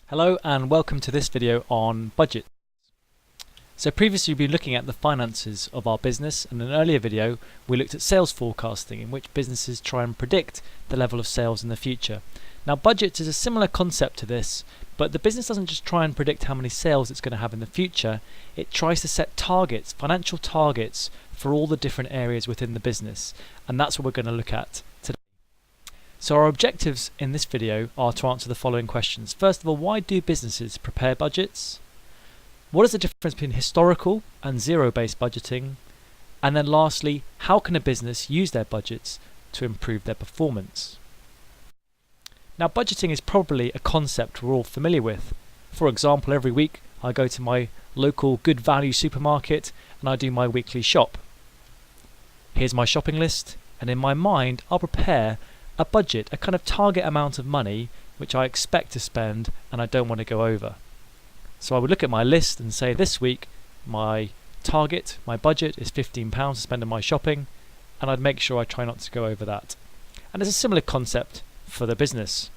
Hello and welcome to this video on budget. So previously we've been looking at the finances of our business, and in an earlier video we looked at sales forecasting, in which businesses try and predict the level of sales in the future. Now budget is a similar concept to this, but the business doesn't just try and predict how many sales it's going to have in the future, it tries to set targets, financial targets for all the different areas within the business, and that's what we're going to look at today. So our objectives in this video are to answer the following questions. First of all, why do businesses prepare budgets? What is the difference between historical and zero-based budgeting? And then lastly, how can a business use their budgets to improve their performance? Now budgeting is probably a concept we're all familiar with. For example, every week I go to my local good value supermarket and I do my weekly shop. Here's my shopping list, and in my mind I'll prepare a budget, a kind of target amount of money which I expect to spend and I don't want to go over. So I would look at my list and say, this week my target, my budget is £15 to spend on my shopping, and I'd make sure I try not to go over that. And it's a similar concept for the business,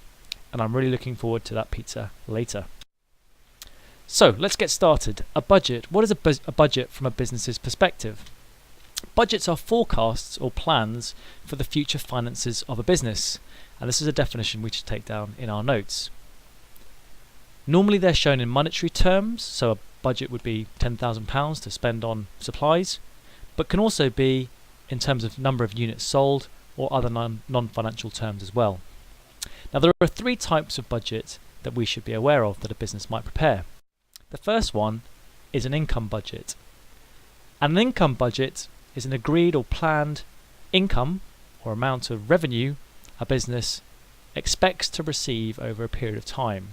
and I'm really looking forward to that pizza later. So let's get started. A budget. What is a budget from a business's perspective? Budgets are forecasts or plans for the future finances of a business, and this is a definition we should take down in our notes. Normally they're shown in monetary terms, so a budget would be £10,000 to spend on supplies, but can also be in terms of number of units sold or other non-financial terms as well. Now there are three types of budget that we should be aware of that a business might prepare. The first one is an income budget. And an income budget is an agreed or planned income or amount of revenue a business expects to receive over a period of time.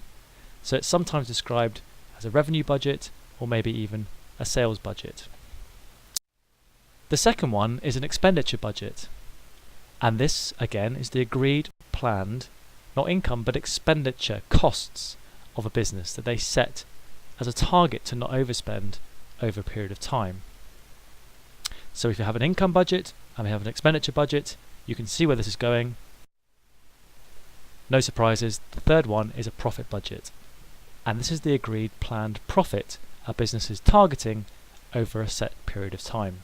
So it's sometimes described as a revenue budget or maybe even a sales budget. The second one is an expenditure budget, and this again is the agreed, planned, not income but expenditure costs of a business that they set as a target to not overspend over a period of time. So if you have an income budget and we have an expenditure budget, you can see where this is going. No surprises, the third one is a profit budget. And this is the agreed planned profit a business is targeting over a set period of time.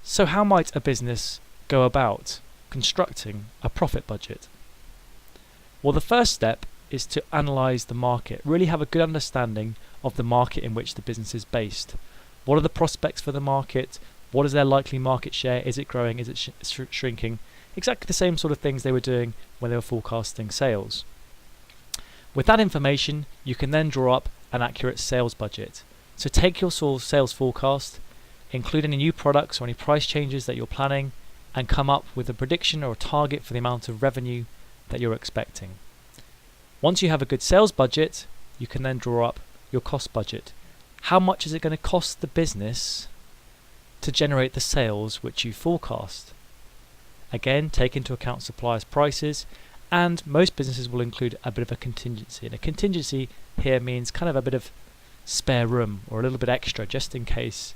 So how might a business go about constructing a profit budget? Well, the first step is to analyse the market, really have a good understanding of the market in which the business is based. What are the prospects for the market? What is their likely market share? Is it growing? Is it shrinking? Exactly the same sort of things they were doing when they were forecasting sales. With that information, you can then draw up an accurate sales budget. So take your sales forecast, include any new products or any price changes that you're planning, and come up with a prediction or a target for the amount of revenue that you're expecting. Once you have a good sales budget, you can then draw up your cost budget. How much is it going to cost the business to generate the sales which you forecast? Again, take into account suppliers' prices, and most businesses will include a bit of a contingency. And a contingency here means kind of a bit of spare room or a little bit extra just in case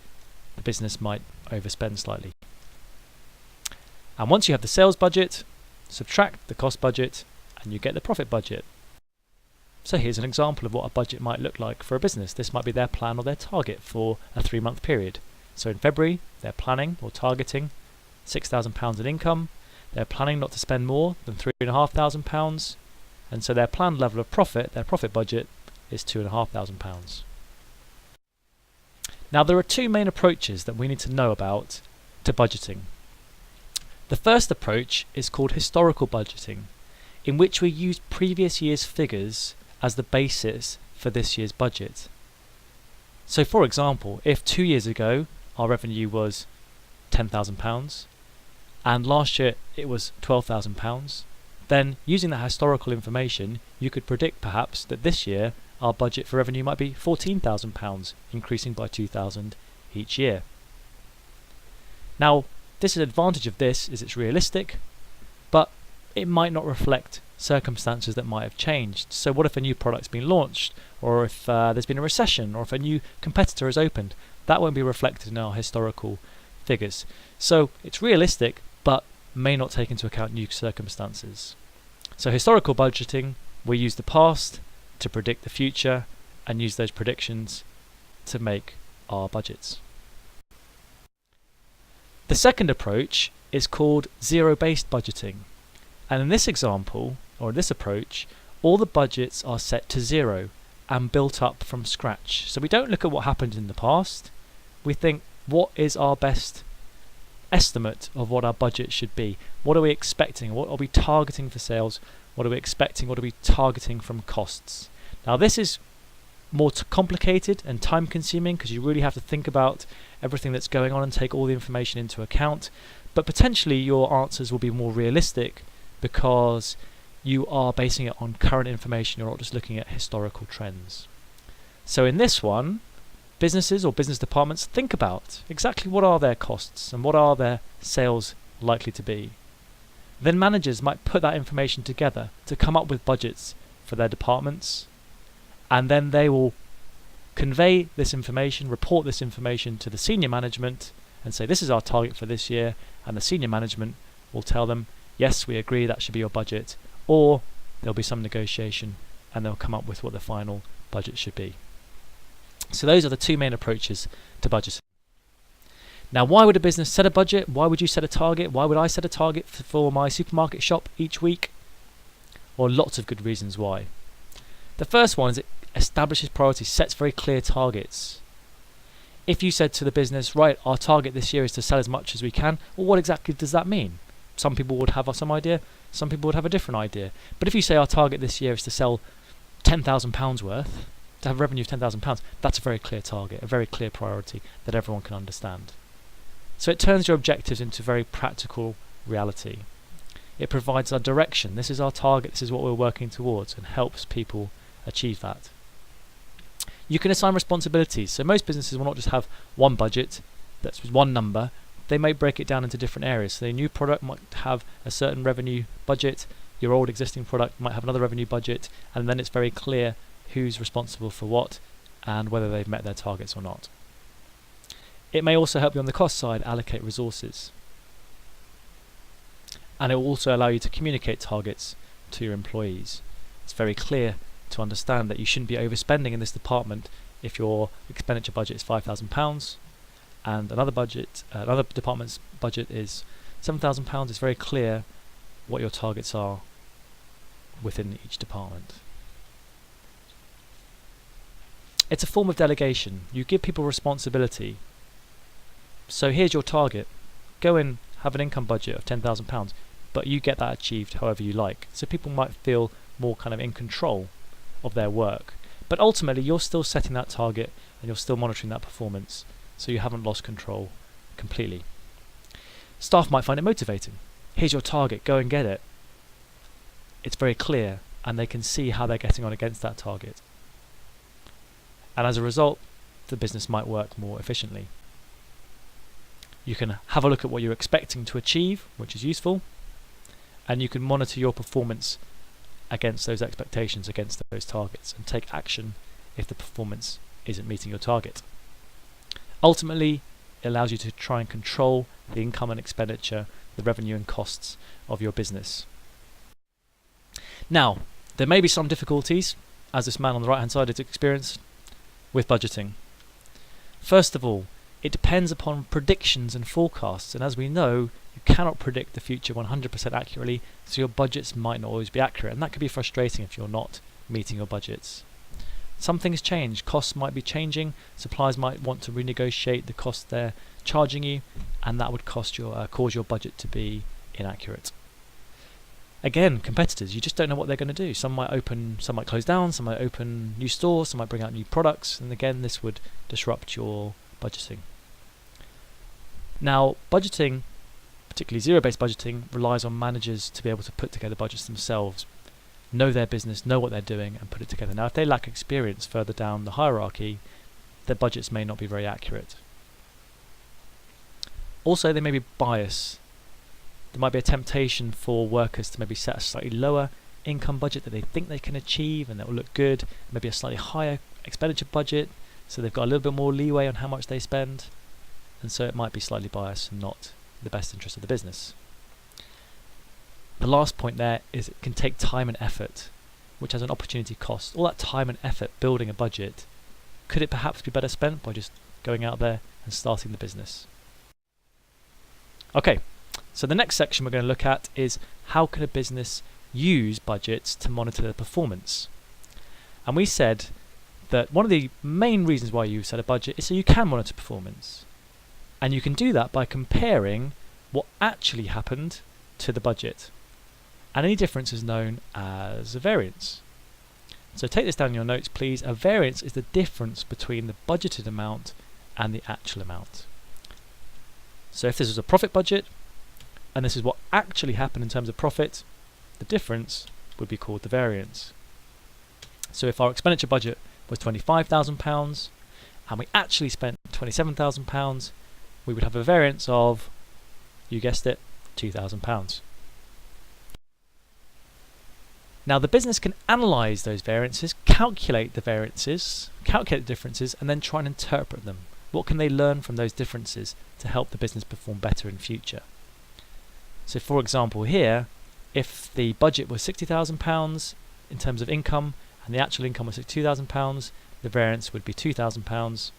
the business might overspend slightly. And once you have the sales budget, subtract the cost budget and you get the profit budget. So here's an example of what a budget might look like for a business. This might be their plan or their target for a 3-month period. So in February, they're planning or targeting £6,000 in income. They're planning not to spend more than £3,500, and so their planned level of profit, their profit budget, is £2,500. Now there are two main approaches that we need to know about to budgeting. The first approach is called historical budgeting, in which we use previous year's figures as the basis for this year's budget. So for example, if 2 years ago our revenue was £10,000 and last year it was £12,000, then using that historical information you could predict perhaps that this year our budget for revenue might be £14,000, increasing by £2,000 each year. Now this advantage of this is it's realistic, but it might not reflect circumstances that might have changed. So what if a new product's been launched, or if there's been a recession, or if a new competitor has opened? That won't be reflected in our historical figures. So it's realistic, but may not take into account new circumstances. So historical budgeting We use the past to predict the future and use those predictions to make our budgets. The second approach is called zero-based budgeting. And in this example, or this approach, all the budgets are set to zero and built up from scratch. So we don't look at what happened in the past. We think, what is our best estimate of what our budget should be? What are we expecting? What are we targeting for sales? What are we expecting? What are we targeting from costs? Now this is more complicated and time consuming because you really have to think about everything that's going on and take all the information into account. But potentially your answers will be more realistic because you are basing it on current information. You're not just looking at historical trends. So in this one, businesses or business departments think about exactly what are their costs and what are their sales likely to be. Then managers might put that information together to come up with budgets for their departments, and then they will convey this information, report this information to the senior management and say this is our target for this year, and the senior management will tell them yes, we agree that should be your budget, or there'll be some negotiation and they'll come up with what the final budget should be. So those are the two main approaches to budgeting. Now, why would a business set a budget? Why would you set a target? Why would I set a target for my supermarket shop each week? Well, lots of good reasons why. The first one is it establishes priorities, sets very clear targets. If you said to the business, right, our target this year is to sell as much as we can, well, what exactly does that mean? Some people would have some idea, some people would have a different idea. But if you say our target this year is to sell £10,000 worth, to have revenue of £10,000, that's a very clear target, a very clear priority that everyone can understand. So it turns your objectives into very practical reality. It provides our direction. This is our target, this is what we're working towards, and helps people achieve that. You can assign responsibilities. So most businesses will not just have one budget, that's one number. They may break it down into different areas. So a new product might have a certain revenue budget, your old existing product might have another revenue budget, and then it's very clear who's responsible for what and whether they've met their targets or not. It may also help you on the cost side allocate resources. And it will also allow you to communicate targets to your employees. It's very clear to understand that you shouldn't be overspending in this department if your expenditure budget is £5,000 and another department's budget is £7,000. It's very clear what your targets are within each department. It's a form of delegation. You give people responsibility. So here's your target. Go and have an income budget of £10,000, but you get that achieved however you like. So people might feel more kind of in control of their work. But ultimately, you're still setting that target and you're still monitoring that performance, so you haven't lost control completely. Staff might find it motivating. Here's your target, go and get it. It's very clear and they can see how they're getting on against that target. And as a result, the business might work more efficiently. You can have a look at what you're expecting to achieve, which is useful, and you can monitor your performance against those expectations, against those targets, and take action if the performance isn't meeting your target. Ultimately, it allows you to try and control the income and expenditure, the revenue and costs of your business. Now, there may be some difficulties, as this man on the right hand side has experienced, with budgeting. First of all, it depends upon predictions and forecasts, and as we know, you cannot predict the future 100% accurately, so your budgets might not always be accurate, and that could be frustrating if you're not meeting your budgets. Some things change, costs might be changing, suppliers might want to renegotiate the cost they're charging you, and that would cause your budget to be inaccurate. Again, competitors, you just don't know what they're going to do. Some might close down, some might open new stores, some might bring out new products, and again, this would disrupt your budgeting. Now, budgeting, particularly zero-based budgeting, relies on managers to be able to put together budgets themselves, know their business, know what they're doing, and put it together. Now, if they lack experience further down the hierarchy, their budgets may not be very accurate. Also, there may be bias. There might be a temptation for workers to maybe set a slightly lower income budget that they think they can achieve and that will look good, maybe a slightly higher expenditure budget, so they've got a little bit more leeway on how much they spend, and so it might be slightly biased and not the best interest of the business. The last point there is it can take time and effort. which has an opportunity cost. All that time and effort building a budget, could it perhaps be better spent by just going out there and starting the business? Okay, so the next section we're going to look at is how can a business use budgets to monitor their performance? And we said that one of the main reasons why you set a budget is so you can monitor performance. And you can do that by comparing what actually happened to the budget. And any difference is known as a variance. So take this down in your notes, please. A variance is the difference between the budgeted amount and the actual amount. So if this was a profit budget, and this is what actually happened in terms of profit, the difference would be called the variance. So if our expenditure budget was £25,000 and we actually spent £27,000, we would have a variance of, you guessed it, £2,000. Now the business can analyse those variances, calculate the differences, and then try and interpret them. What can they learn from those differences to help the business perform better in future? So for example here, if the budget was £60,000 in terms of income and the actual income was £62,000, the variance would be £2,000,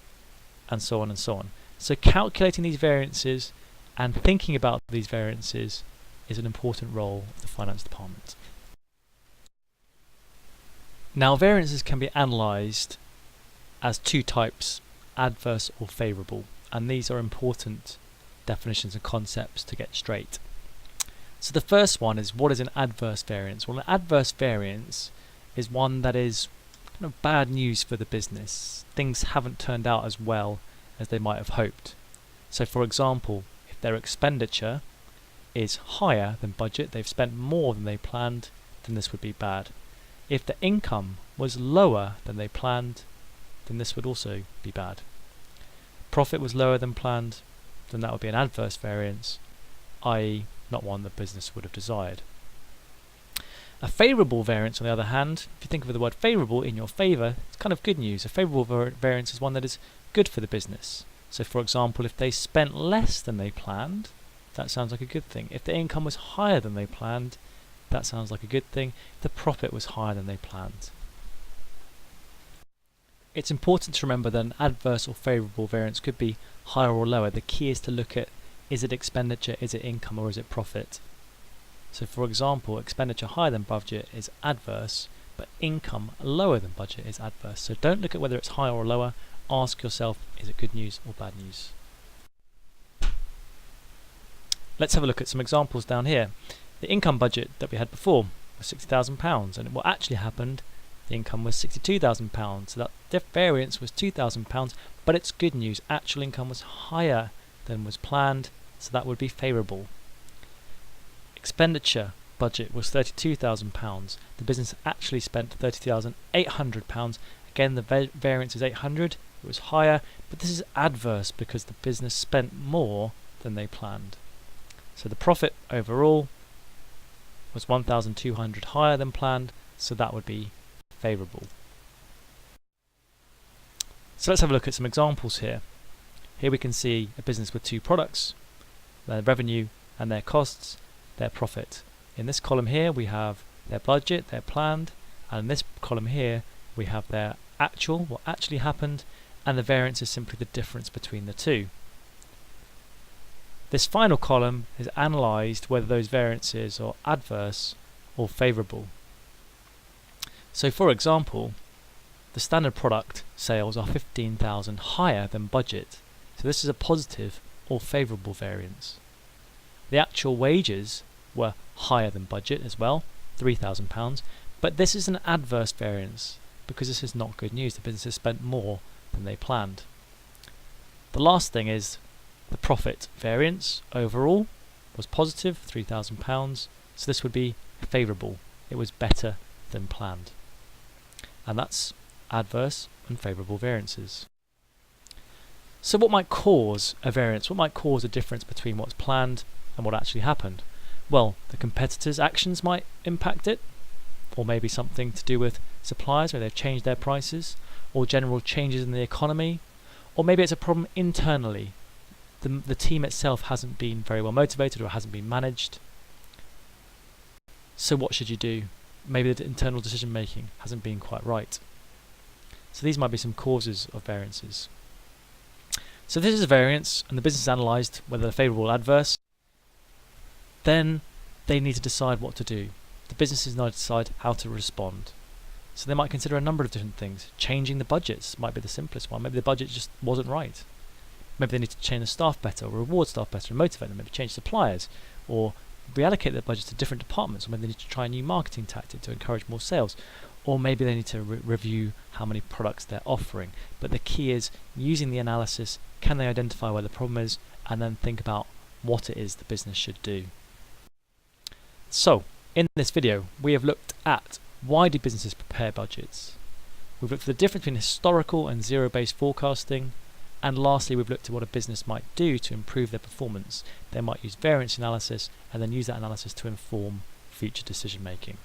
and so on and so on. So calculating these variances and thinking about these variances is an important role of the finance department. Now variances can be analysed as two types, adverse or favourable, and these are important definitions and concepts to get straight. So the first one is, what is an adverse variance? Well, an adverse variance is one that is kind of bad news for the business. Things haven't turned out as well as they might have hoped. So for example, if their expenditure is higher than budget, they've spent more than they planned, then this would be bad. If the income was lower than they planned, then this would also be bad. Profit was lower than planned, then that would be an adverse variance, i.e. not one the business would have desired. A favourable variance, on the other hand, if you think of the word favourable in your favour, it's kind of good news. A favourable variance is one that is good for the business. So for example, if they spent less than they planned, that sounds like a good thing. If the income was higher than they planned, that sounds like a good thing. If the profit was higher than they planned. It's important to remember that an adverse or favourable variance could be higher or lower. The key is to look at, is it expenditure, is it income, or is it profit? So for example, expenditure higher than budget is adverse, but income lower than budget is adverse. So don't look at whether it's higher or lower, ask yourself, is it good news or bad news? Let's have a look at some examples down here. The income budget that we had before was £60,000, and what actually happened, the income was £62,000, so that variance was £2,000, but it's good news, actual income was higher than was planned, so that would be favourable. Expenditure budget was £32,000, the business actually spent £30,800, again the variance is 800, it was higher, but this is adverse because the business spent more than they planned. So the profit overall was 1,200 higher than planned, so that would be favourable. So let's have a look at some examples here. Here we can see a business with two products, their revenue and their costs, their profit. In this column here we have their budget, their planned, and in this column here we have their actual, what actually happened, and the variance is simply the difference between the two. This final column is analysed whether those variances are adverse or favourable. So for example, the standard product sales are 15,000 higher than budget, so this is a positive or favourable variance. The actual wages were higher than budget as well, £3,000, but this is an adverse variance because this is not good news. The business has spent more than they planned. The last thing is the profit variance overall was positive, £3,000, so this would be favourable. It was better than planned. And that's adverse and favourable variances. So what might cause a variance? What might cause a difference between what's planned and what actually happened? Well, the competitors' actions might impact it, or maybe something to do with suppliers where they've changed their prices, or general changes in the economy, or maybe it's a problem internally. The team itself hasn't been very well motivated or hasn't been managed. So what should you do? maybe the internal decision making hasn't been quite right. So these might be some causes of variances. So this is a variance, and the business is analysed whether they're favourable or adverse. Then they need to decide what to do. The business is now to decide how to respond. So they might consider a number of different things. Changing the budgets might be the simplest one. Maybe the budget just wasn't right. Maybe they need to train the staff better, or reward staff better, and motivate them. Maybe change suppliers, or reallocate their budgets to different departments. Or maybe they need to try a new marketing tactic to encourage more sales. Or maybe they need to review how many products they're offering. But the key is using the analysis. Can they identify where the problem is, and then think about what it is the business should do. So, in this video, we have looked at why do businesses prepare budgets. We've looked at the difference between historical and zero-based forecasting. And lastly, we've looked at what a business might do to improve their performance. They might use variance analysis and then use that analysis to inform future decision making.